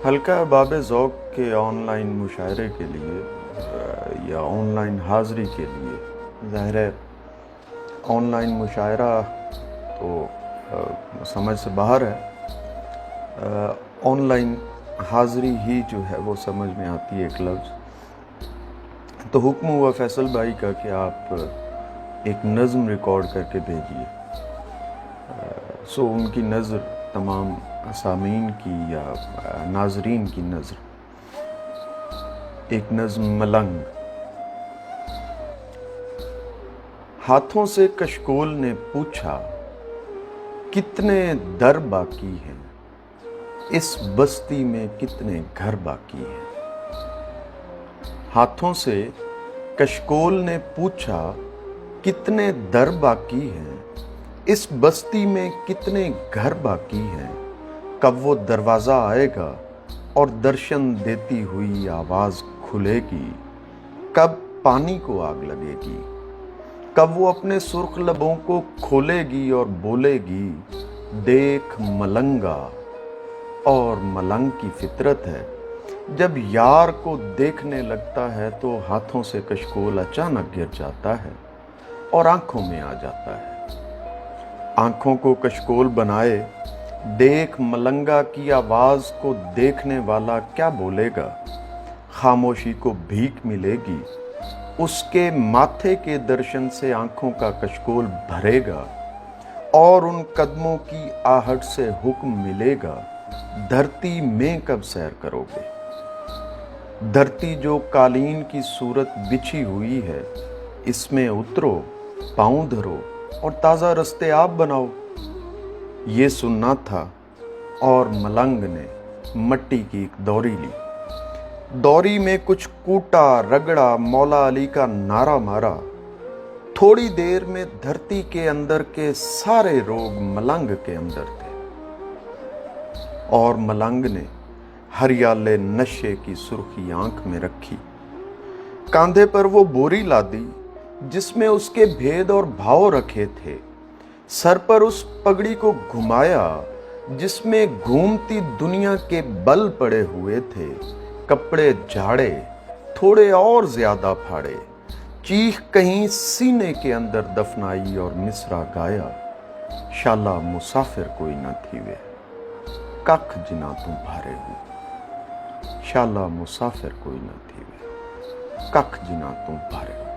حلقہ باب ذوق کے آن لائن مشاعرے کے لیے یا آن لائن حاضری کے لیے ظاہر ہے آن لائن مشاعرہ تو سمجھ سے باہر ہے. آن لائن حاضری ہی جو ہے وہ سمجھ میں آتی ہے ایک لفظ. تو حکم ہوا فیصل بھائی کا کہ آپ ایک نظم ریکارڈ کر کے بھیجیے. سو ان کی نظر تمام سامعین کی یا ناظرین کی نظر ایک نظم ملنگ. ہاتھوں سے کشکول نے پوچھا کتنے در باقی ہیں، اس بستی میں کتنے گھر باقی ہیں. ہاتھوں سے کشکول نے پوچھا کتنے در باقی ہیں، اس بستی میں کتنے گھر باقی ہیں. کب وہ دروازہ آئے گا اور درشن دیتی ہوئی آواز کھلے گی، کب پانی کو آگ لگے گی، کب وہ اپنے سرخ لبوں کو کھولے گی اور بولے گی دیکھ ملنگا. اور ملنگ کی فطرت ہے جب یار کو دیکھنے لگتا ہے تو ہاتھوں سے کشکول اچانک گر جاتا ہے اور آنکھوں میں آ جاتا ہے. آنکھوں کو کشکول بنائے دیکھ ملنگا کی آواز کو دیکھنے والا کیا بولے گا. خاموشی کو بھیک ملے گی، اس کے ماتھے کے درشن سے آنکھوں کا کشکول بھرے گا اور ان قدموں کی آہٹ سے حکم ملے گا دھرتی میں کب سیر کرو گے. دھرتی جو قالین کی صورت بچھی ہوئی ہے، اس میں اترو، پاؤں دھرو اور تازہ رستے آپ بناؤ. یہ سننا تھا اور ملنگ نے مٹی کی ایک دوری لی. دوری میں کچھ کوٹا رگڑا، مولا علی کا نعرہ مارا. تھوڑی دیر میں دھرتی کے اندر کے سارے روگ ملنگ کے اندر تھے اور ملنگ نے ہریالے نشے کی سرخی آنکھ میں رکھی. کاندھے پر وہ بوری لادی جس میں اس کے بھید اور بھاؤ رکھے تھے. سر پر اس پگڑی کو گھمایا جس میں گھومتی دنیا کے بل پڑے ہوئے تھے. کپڑے جھاڑے، تھوڑے اور زیادہ پھاڑے. چیخ کہیں سینے کے اندر دفنائی اور مصرع گایا شالا مسافر کوئی نہ تھی وے، ککھ جنا تم بھارے ہو. شالا مسافر کوئی نہ تھی وے، ککھ جنا تم بھارے ہو.